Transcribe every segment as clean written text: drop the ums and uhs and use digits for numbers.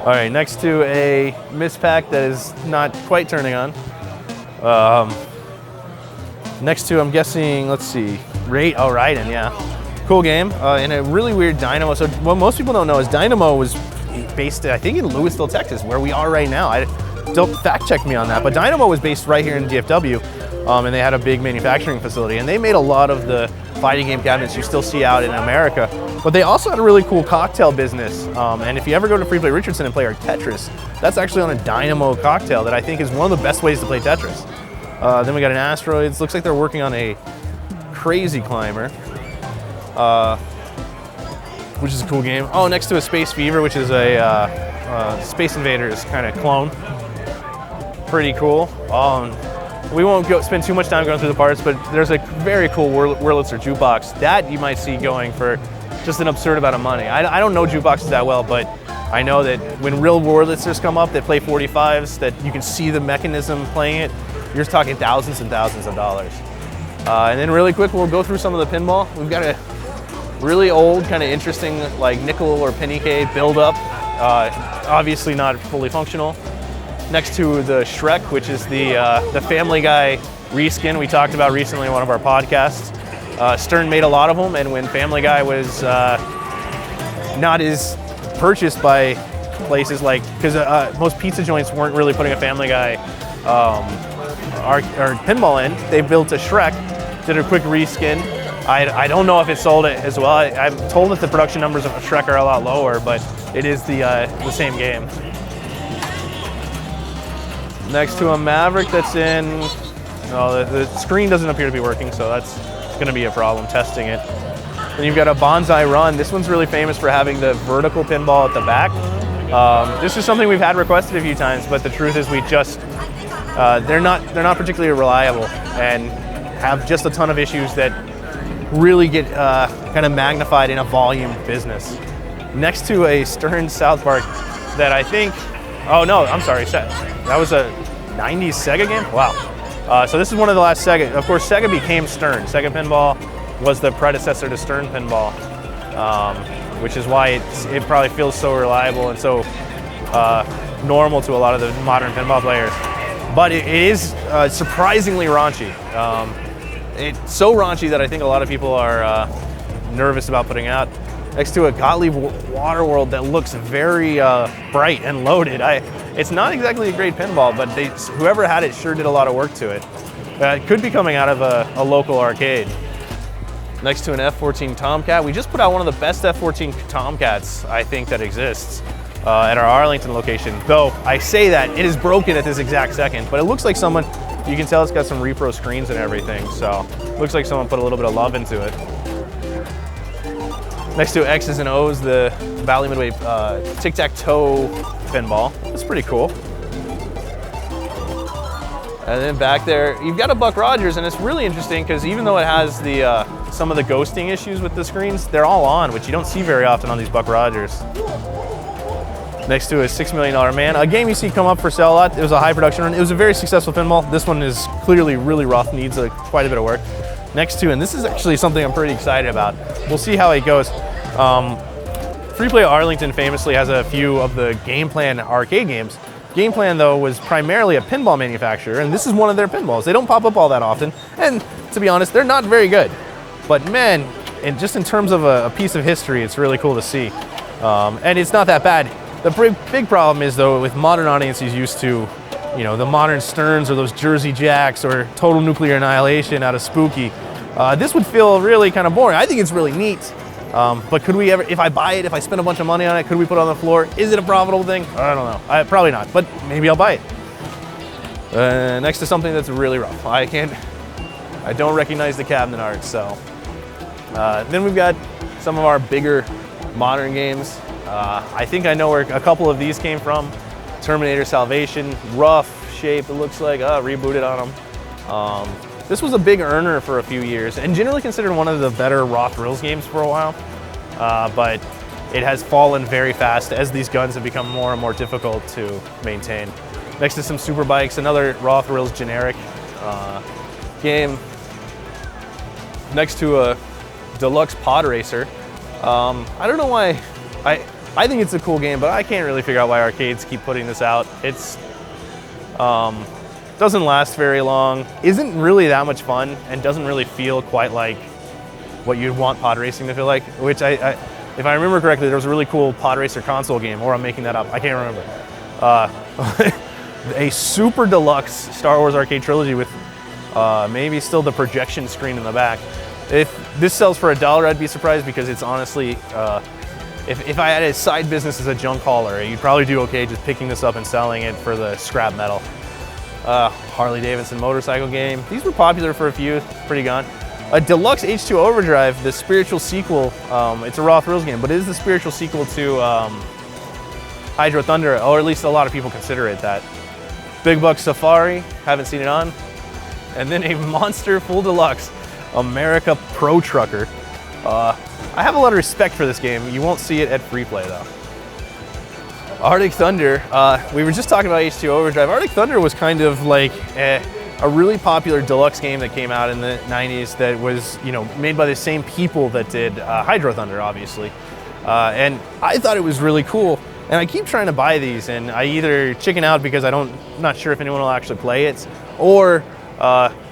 All right, next to a mispack that is not quite turning on. Next to, I'm guessing, let's see, Raiden, yeah. Cool game, and a really weird Dynamo. So what most people don't know is Dynamo was based, I think, in Lewisville, Texas, where we are right now. Don't fact check me on that, but Dynamo was based right here in DFW, and they had a big manufacturing facility, and they made a lot of the fighting game cabinets you still see out in America. But they also had a really cool cocktail business, and if you ever go to Free Play Richardson and play our Tetris, that's actually on a Dynamo cocktail that I think is one of the best ways to play Tetris. Then we got an Asteroids. Looks like they're working on a Crazy Climber, which is a cool game. Oh, next to a Space Fever, which is a Space Invaders kind of clone. Pretty cool. We won't spend too much time going through the parts, but there's a very cool Wurlitzer jukebox that you might see going for just an absurd amount of money. I don't know jukeboxes that well, but I know that when real Wurlitzers come up that play 45s, that you can see the mechanism playing it, you're talking thousands and thousands of dollars. And then really quick, we'll go through some of the pinball. We've got a really old, kind of interesting, like nickel or penny K build up. Obviously not fully functional. Next to the Shrek, which is the Family Guy reskin we talked about recently in one of our podcasts. Stern made a lot of them, and when Family Guy was not as purchased by places like, because most pizza joints weren't really putting a Family Guy our pinball in, they built a Shrek, did a quick reskin. I don't know if it sold it as well. I'm told that the production numbers of Shrek are a lot lower, but it is the same game. Next to a Maverick that's in, no, the screen doesn't appear to be working, so that's gonna be a problem testing it. Then you've got a Bonsai Run. This one's really famous for having the vertical pinball at the back. This is something we've had requested a few times, but the truth is we just, they're not particularly reliable and have just a ton of issues that really get kind of magnified in a volume business. Next to a Stern South Park that I think, oh no, I'm sorry, that was a 90s Sega game? Wow. So this is one of the last Sega. Of course, Sega became Stern. Sega Pinball was the predecessor to Stern Pinball, which is why it probably feels so reliable and so normal to a lot of the modern pinball players. But it is surprisingly raunchy. It's so raunchy that I think a lot of people are nervous about putting out. Next to a Gottlieb Waterworld that looks very bright and loaded. It's not exactly a great pinball, but whoever had it sure did a lot of work to it. It could be coming out of a local arcade. Next to an F-14 Tomcat. We just put out one of the best F-14 Tomcats, I think, that exists at our Arlington location. Though I say that, it is broken at this exact second, but it looks like someone, you can tell it's got some repro screens and everything, so looks like someone put a little bit of love into it. Next to X's and O's, the Valley Midway tic-tac-toe pinball. That's pretty cool. And then back there, you've got a Buck Rogers, and it's really interesting because even though it has some of the ghosting issues with the screens, they're all on, which you don't see very often on these Buck Rogers. Next to a $6 Million Man, a game you see come up for sale a lot. It was a high production run. It was a very successful pinball. This one is clearly really rough, needs quite a bit of work. Next to, and this is actually something I'm pretty excited about. We'll see how it goes. Free Play Arlington famously has a few of the Game Plan arcade games. Game Plan, though, was primarily a pinball manufacturer, and this is one of their pinballs. They don't pop up all that often, and to be honest, they're not very good. But man, and just in terms of a piece of history, it's really cool to see. And it's not that bad. The big problem is, though, with modern audiences used to, you know, the modern Sterns or those Jersey Jacks or Total Nuclear Annihilation out of Spooky, this would feel really kind of boring. I think it's really neat. But could we ever, if I buy it, if I spend a bunch of money on it, could we put it on the floor? Is it a profitable thing? I don't know. Probably not, but maybe I'll buy it. Next to something that's really rough. I don't recognize the cabinet art, so. Then we've got some of our bigger modern games. I think I know where a couple of these came from. Terminator Salvation, rough shape, it looks like, rebooted on them. This was a big earner for a few years and generally considered one of the better raw thrills games for a while, but it has fallen very fast as these guns have become more and more difficult to maintain. Next to some super bikes, another raw thrills generic game. Next to a deluxe pod racer. I don't know why, I think it's a cool game, but I can't really figure out why arcades keep putting this out. It's doesn't last very long, isn't really that much fun, and doesn't really feel quite like what you'd want pod racing to feel like, which if I remember correctly, there was a really cool pod racer console game, or I'm making that up, I can't remember. A super deluxe Star Wars arcade trilogy with maybe still the projection screen in the back. If this sells for $1, I'd be surprised, because it's honestly, if I had a side business as a junk hauler, you'd probably do okay just picking this up and selling it for the scrap metal. Harley Davidson motorcycle game. These were popular for a few, pretty gone. A deluxe H2 Overdrive, the spiritual sequel. It's a Raw Thrills game, but it is the spiritual sequel to Hydro Thunder, or at least a lot of people consider it that. Big Buck Safari, haven't seen it on. And then a Monster Full Deluxe America Pro Trucker. I have a lot of respect for this game. You won't see it at free play though. Arctic Thunder, we were just talking about H2 Overdrive. Arctic Thunder was kind of like a really popular deluxe game that came out in the 90s that was, you know, made by the same people that did Hydro Thunder, obviously. And I thought it was really cool. And I keep trying to buy these, and I either chicken out because I'm not sure if anyone will actually play it, or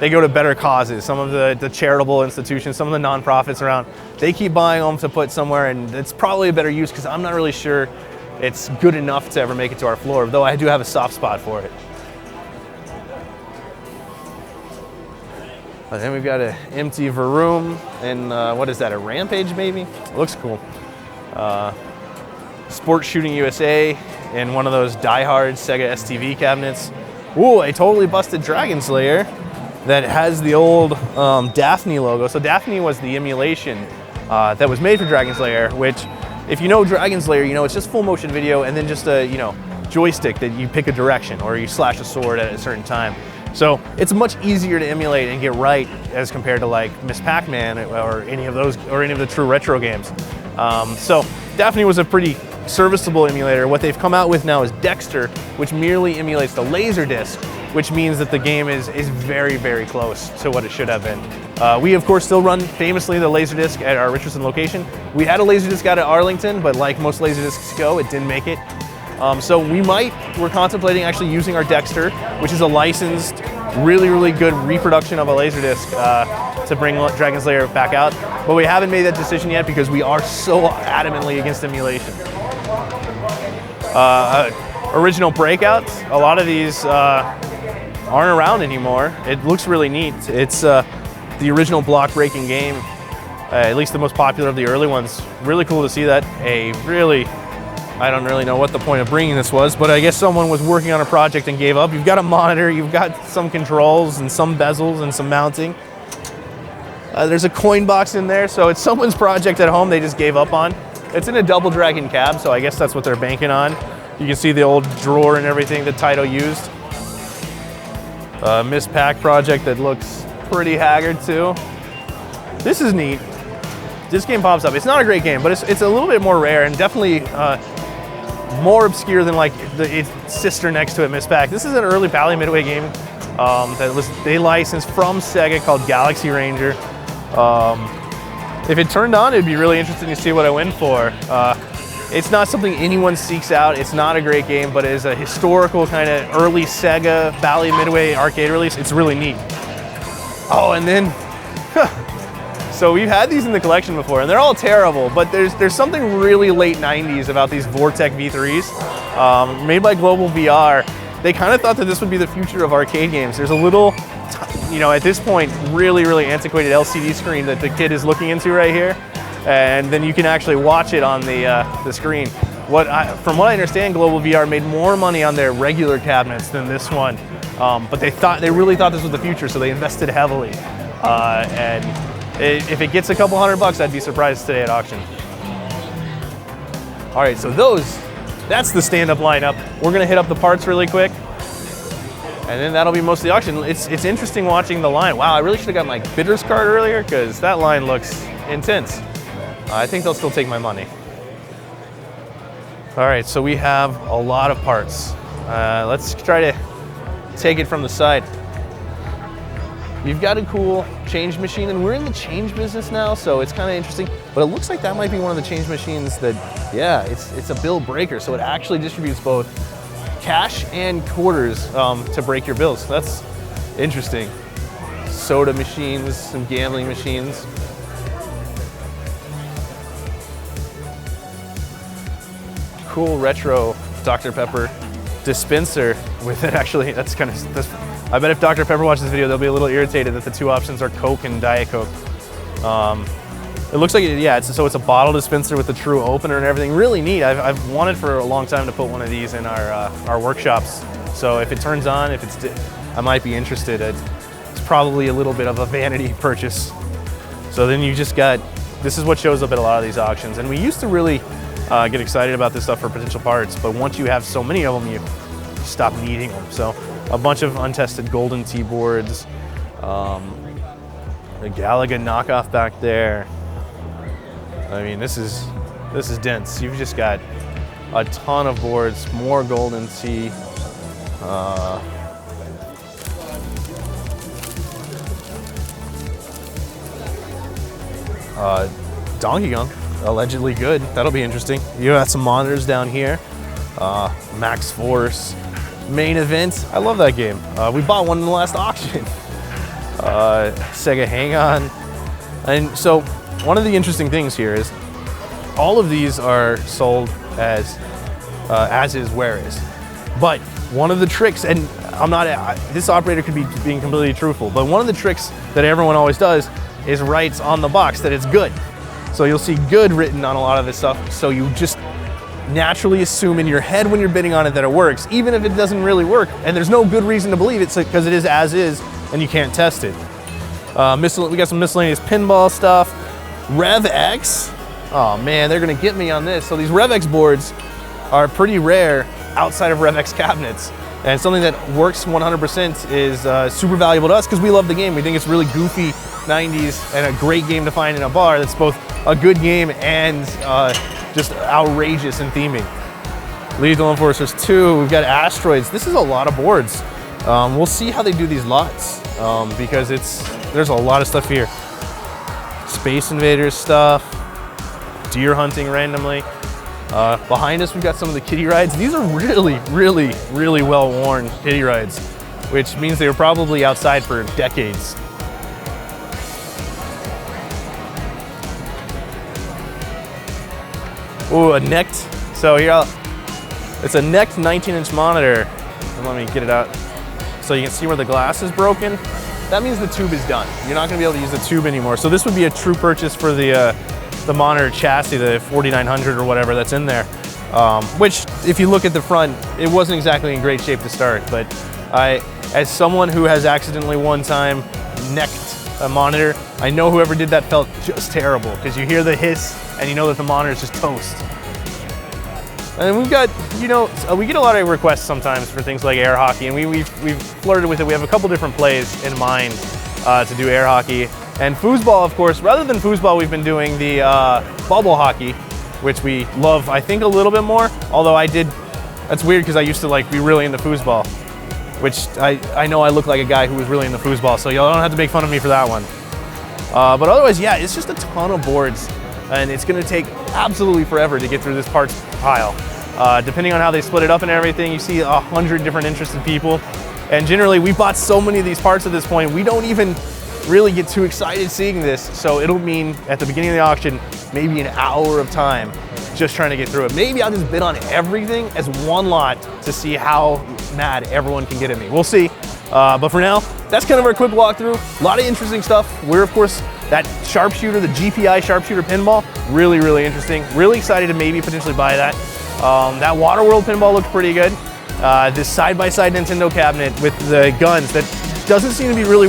they go to better causes. Some of the charitable institutions, some of the nonprofits around, they keep buying them to put somewhere, and it's probably a better use because I'm not really sure it's good enough to ever make it to our floor, though I do have a soft spot for it. And then we've got an empty Vroom, and what is that, a Rampage maybe? It looks cool. Sport Shooting USA in one of those die-hard Sega STV cabinets. Ooh, a totally busted Dragon Slayer that has the old Daphne logo. So Daphne was the emulation that was made for Dragon Slayer, which, if you know Dragon Slayer, you know it's just full motion video and then just a, you know, joystick that you pick a direction or you slash a sword at a certain time. So it's much easier to emulate and get right as compared to like Miss Pac-Man or any of those, or any of the true retro games. So Daphne was a pretty serviceable emulator. What they've come out with now is Dexter, which merely emulates the Laserdisc, which means that the game is very, very close to what it should have been. We, of course, still run famously the Laserdisc at our Richardson location. We had a Laserdisc out at Arlington, but like most Laserdiscs go, it didn't make it. So we're contemplating actually using our Dexter, which is a licensed, really, really good reproduction of a Laserdisc to bring Dragon Slayer back out. But we haven't made that decision yet because we are so adamantly against emulation. Original Breakouts, a lot of these aren't around anymore. It looks really neat. It's the original block breaking game, at least the most popular of the early ones. Really cool to see that. I don't really know what the point of bringing this was, but I guess someone was working on a project and gave up. You've got a monitor, you've got some controls and some bezels and some mounting. There's a coin box in there, so it's someone's project at home they just gave up on. It's in a Double Dragon cab, so I guess that's what they're banking on. You can see the old drawer and everything that Taito used. Miss Pac project that looks pretty haggard too. This is neat. This game pops up. It's not a great game, but it's a little bit more rare and definitely more obscure than like its sister next to it, Miss Pac. This is an early Bally Midway game they licensed from Sega called Galaxy Ranger. If it turned on, it'd be really interesting to see what I win for. It's not something anyone seeks out. It's not a great game, but it is a historical kind of early Sega Bally Midway arcade release. It's really neat. Oh, and then, so we've had these in the collection before, and they're all terrible, but there's something really late 90s about these Vortec V3s, made by Global VR. They kind of thought that this would be the future of arcade games. There's a little, you know, at this point, really, really antiquated LCD screen that the kid is looking into right here, and then you can actually watch it on the screen. From what I understand, Global VR made more money on their regular cabinets than this one, but they really thought this was the future, so they invested heavily. And if it gets a couple $100, I'd be surprised today at auction. All right, so that's the stand-up lineup. We're gonna hit up the parts really quick, and then that'll be most of the auction. It's interesting watching the line. Wow, I really should have got my bidder's card earlier because that line looks intense. I think they'll still take my money. All right, so we have a lot of parts. Let's try to take it from the side. You've got a cool change machine, and we're in the change business now, so it's kind of interesting. But it looks like that might be one of the change machines that, yeah, it's a bill breaker, so it actually distributes both cash and quarters to break your bills. That's interesting. Soda machines, some gambling machines. Cool retro Dr. Pepper dispenser with it. Actually, that's kind of, I bet if Dr. Pepper watches this video, they'll be a little irritated that the two options are Coke and Diet Coke. It looks like, yeah, so it's a bottle dispenser with the true opener and everything. Really neat. I've wanted for a long time to put one of these in our workshops. So if it turns on, I might be interested. It's probably a little bit of a vanity purchase. So then you just got, this is what shows up at a lot of these auctions. And we used to really get excited about this stuff for potential parts, but once you have so many of them, you stop needing them. So a bunch of untested golden T boards, a Galaga knockoff back there. I mean, this is dense. You've just got a ton of boards, more golden T. Donkey Kong, allegedly good. That'll be interesting. You got some monitors down here. Max Force, Main Event. I love that game. We bought one in the last auction. Sega Hang-On. And so one of the interesting things here is all of these are sold as is, where is. But one of the tricks, and this operator could be being completely truthful, but one of the tricks that everyone always does is writes on the box that it's good. So you'll see good written on a lot of this stuff. So you just naturally assume in your head when you're bidding on it that it works, even if it doesn't really work. And there's no good reason to believe it because it is as is and you can't test it. We got some miscellaneous pinball stuff. RevX. Oh man, they're gonna get me on this. So these RevX boards are pretty rare outside of RevX cabinets. And something that works 100% is super valuable to us because we love the game. We think it's really goofy 90s and a great game to find in a bar that's both a good game and just outrageous in theming. Lethal Enforcers 2, we've got Asteroids. This is a lot of boards. We'll see how they do these lots because there's a lot of stuff here. Space Invaders stuff, deer hunting randomly. Behind us, we've got some of the kiddie rides. These are really, really, really well-worn kiddie rides, which means they were probably outside for decades. Ooh, a necked, so here, it's a necked 19-inch monitor. And let me get it out so you can see where the glass is broken. That means the tube is done. You're not gonna be able to use the tube anymore. So this would be a true purchase for the monitor chassis, the 4900 or whatever that's in there. Which, if you look at the front, it wasn't exactly in great shape to start, but as someone who has accidentally one time necked a monitor, I know whoever did that felt just terrible because you hear the hiss and you know that the monitor is just toast. And we've got, we get a lot of requests sometimes for things like air hockey, and we've flirted with it. We have a couple different plays in mind to do air hockey. And foosball, of course, rather than foosball, we've been doing the bubble hockey, which we love, I think, a little bit more. Although that's weird because I used to be really into foosball, which I know I look like a guy who was really into foosball, so y'all don't have to make fun of me for that one. But otherwise, yeah, it's just a ton of boards, and it's gonna take absolutely forever to get through this parts pile. Depending on how they split it up and everything, you see 100 different interested people. And generally, we bought so many of these parts at this point, we don't even really get too excited seeing this. So it'll mean at the beginning of the auction, maybe an hour of time just trying to get through it. Maybe I'll just bid on everything as one lot to see how mad everyone can get at me. We'll see. But for now, that's kind of our quick walkthrough. A lot of interesting stuff. We're, of course, that sharpshooter, the GPI sharpshooter pinball, really, really interesting. Really excited to maybe potentially buy that. That Waterworld pinball looked pretty good. This side-by-side Nintendo cabinet with the guns that doesn't seem to be really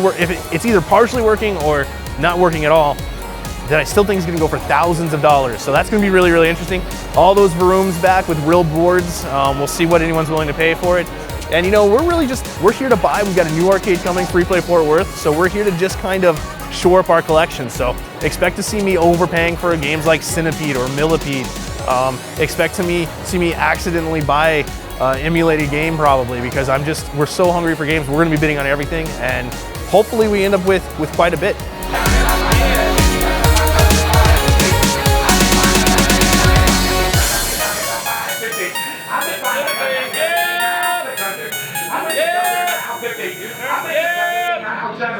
it's either partially working or not working at all, that I still think is gonna go for thousands of dollars. So that's gonna be really, really interesting. All those Varooms back with real boards. We'll see what anyone's willing to pay for it. And we're here to buy. We've got a new arcade coming, Free Play Fort Worth. So we're here to just kind of shore up our collection. So expect to see me overpaying for games like Centipede or Millipede. Expect to see me accidentally buy emulated game probably because we're so hungry for games. We're gonna be bidding on everything, and hopefully we end up with quite a bit. Yeah!